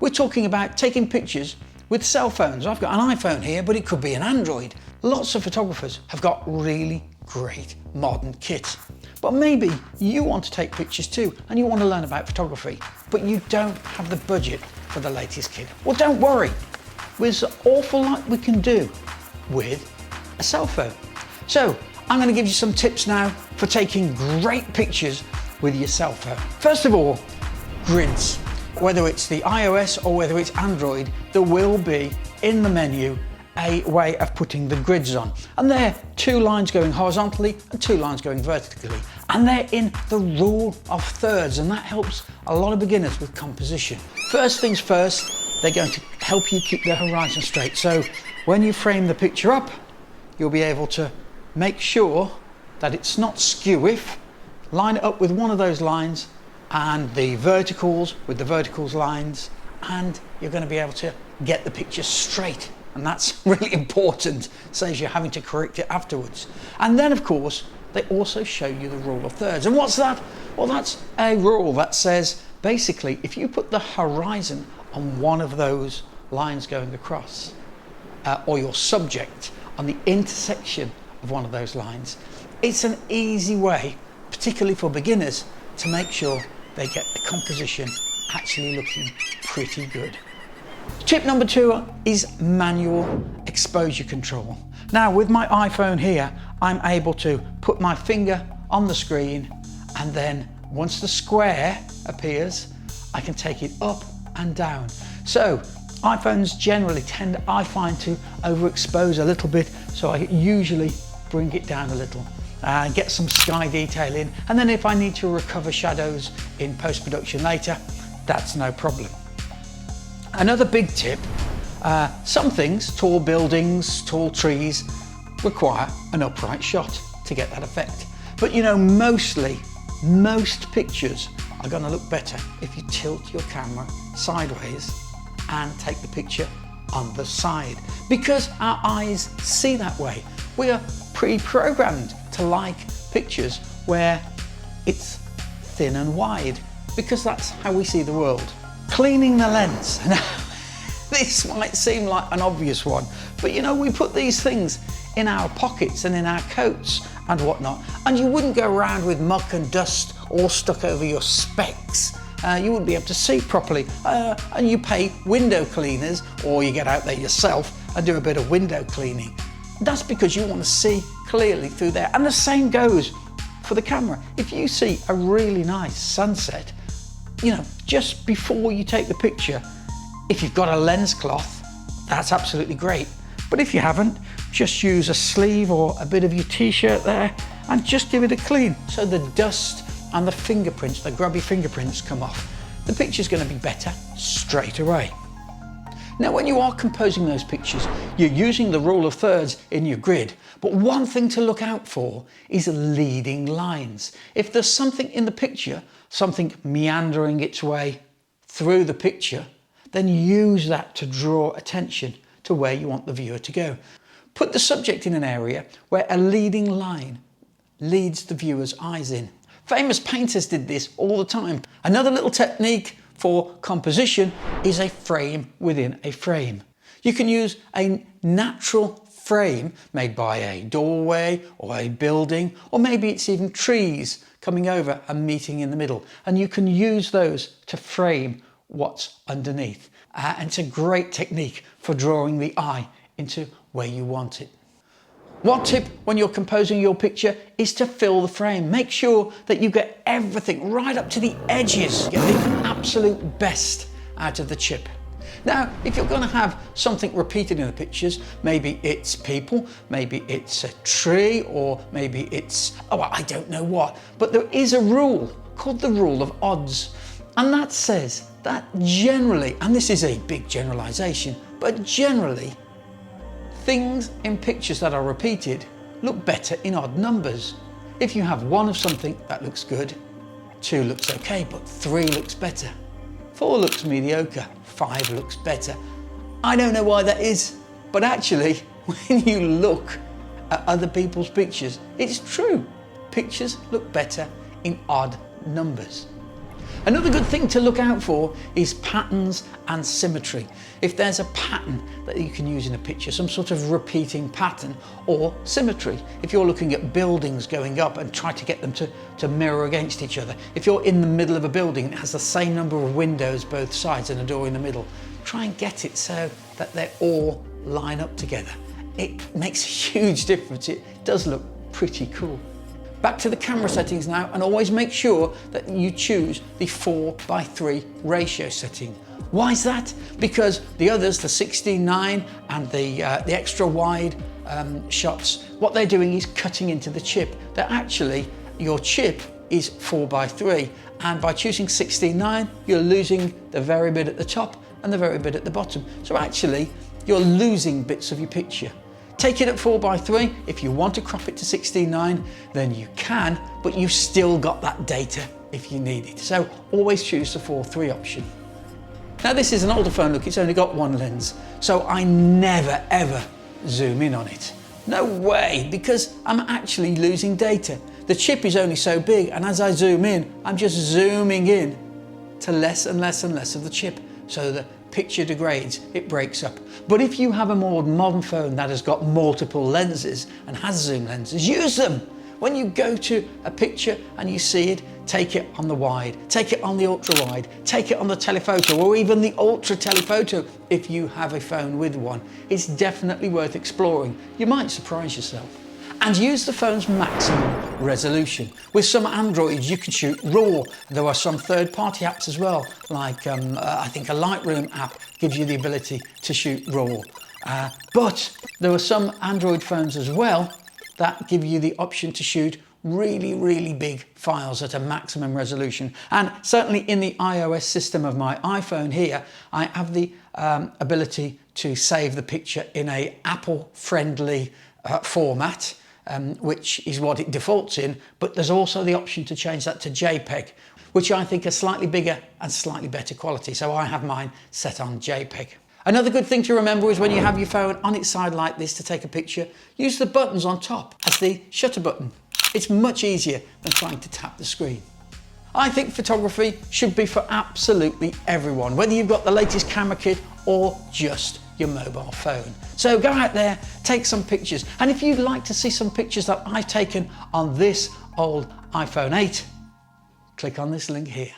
We're talking about taking pictures with cell phones. I've got an iPhone here, but it could be an Android. Lots of photographers have got really great modern kit. But maybe you want to take pictures too, and you want to learn about photography, but you don't have the budget for the latest kit. Well, don't worry. There's an awful lot we can do with a cell phone. So I'm going to give you some tips now for taking great pictures with your cell phone. First of all, grids. Whether it's the iOS or whether it's Android, there will be in the menu a way of putting the grids on. And they're 2 lines going horizontally and 2 lines going vertically. And they're in the rule of thirds, and that helps a lot of beginners with composition. First things first, they're going to help you keep the horizon straight. So when you frame the picture up, you'll be able to make sure that it's not skew-if. Line it up with one of those lines and the verticals with the verticals lines, and you're going to be able to get the picture straight. And that's really important, saves you having to correct it afterwards. And then of course, they also show you the rule of thirds. And what's that? Well, that's a rule that says, basically, if you put the horizon on one of those lines going across, or your subject on the intersection of one of those lines, it's an easy way, particularly for beginners, to make sure they get the composition actually looking pretty good. Tip number 2 is manual exposure control. Now with my iPhone here, I'm able to put my finger on the screen, and then once the square appears, I can take it up and down. So iPhones generally tend, I find, to overexpose a little bit, so I usually bring it down a little. Get some sky detail in, and then if I need to recover shadows in post-production later, that's no problem. Another big tip, some things, tall buildings, tall trees, require an upright shot to get that effect. But you know, most pictures are going to look better if you tilt your camera sideways and take the picture on the side, because our eyes see that way. We are pre-programmed to like pictures where it's thin and wide, because that's how we see the world. Cleaning the lens. Now, this might seem like an obvious one, but you know, we put these things in our pockets and in our coats and whatnot, and you wouldn't go around with muck and dust all stuck over your specs. You wouldn't be able to see properly, and you pay window cleaners, or you get out there yourself and do a bit of window cleaning. That's because you want to see clearly through there. And the same goes for the camera. If you see a really nice sunset, you know, just before you take the picture, if you've got a lens cloth, that's absolutely great. But if you haven't, just use a sleeve or a bit of your t-shirt there and just give it a clean, so the dust and the fingerprints, the grubby fingerprints, come off. The picture's going to be better straight away. Now, when you are composing those pictures, you're using the rule of thirds in your grid, but one thing to look out for is leading lines. If there's something in the picture, something meandering its way through the picture, then use that to draw attention to where you want the viewer to go. Put the subject in an area where a leading line leads the viewer's eyes in. Famous painters did this all the time. Another little technique for composition is a frame within a frame. You can use a natural frame made by a doorway or a building, or maybe it's even trees coming over and meeting in the middle, and you can use those to frame what's underneath. And it's a great technique for drawing the eye into where you want it. One tip when you're composing your picture is to fill the frame. Make sure that you get everything right up to the edges. Get the absolute best out of the chip. Now, if you're going to have something repeated in the pictures, maybe it's people, maybe it's a tree, or maybe it's, oh, I don't know what. But there is a rule called the rule of odds. And that says that generally, and this is a big generalization, but generally, things in pictures that are repeated look better in odd numbers. If you have 1 of something, that looks good, 2 looks okay, but 3 looks better, 4 looks mediocre, 5 looks better. I don't know why that is, but actually, when you look at other people's pictures, it's true. Pictures look better in odd numbers. Another good thing to look out for is patterns and symmetry. If there's a pattern that you can use in a picture, some sort of repeating pattern, or symmetry. If you're looking at buildings going up and try to get them to mirror against each other. If you're in the middle of a building and it has the same number of windows both sides and a door in the middle, try and get it so that they all line up together. It makes a huge difference. It does look pretty cool. Back to the camera settings now, and always make sure that you choose the 4:3 ratio setting. Why is that? Because the others, the 16:9 and the extra wide shots, what they're doing is cutting into the chip. They're actually, your chip is 4:3, and by choosing 16:9, you're losing the very bit at the top and the very bit at the bottom. So actually, you're losing bits of your picture. Take it at 4:3. If you want to crop it to 16:9, then you can, but you've still got that data if you need it. So always choose the 4:3 option. Now this is an older phone, look, it's only got one lens. So I never ever zoom in on it. No way, because I'm actually losing data. The chip is only so big, and as I zoom in, I'm just zooming in to less and less and less of the chip. So the picture degrades, it breaks up. But if you have a more modern phone that has got multiple lenses and has zoom lenses, use them. When you go to a picture and you see it, take it on the wide, take it on the ultra wide, take it on the telephoto, or even the ultra telephoto if you have a phone with one. It's definitely worth exploring. You might surprise yourself. And use the phone's maximum resolution. With some Androids you can shoot RAW. There are some third-party apps as well, like I think a Lightroom app gives you the ability to shoot RAW. But there are some Android phones as well that give you the option to shoot really, really big files at a maximum resolution. And certainly in the iOS system of my iPhone here, I have the ability to save the picture in a Apple-friendly format. Which is what it defaults in, but there's also the option to change that to JPEG, which I think are slightly bigger and slightly better quality, so I have mine set on JPEG. Another good thing to remember is when you have your phone on its side like this to take a picture, use the buttons on top as the shutter button. It's much easier than trying to tap the screen. I think photography should be for absolutely everyone, whether you've got the latest camera kit or just your mobile phone. So go out there, take some pictures, and if you'd like to see some pictures that I've taken on this old iPhone 8, click on this link here.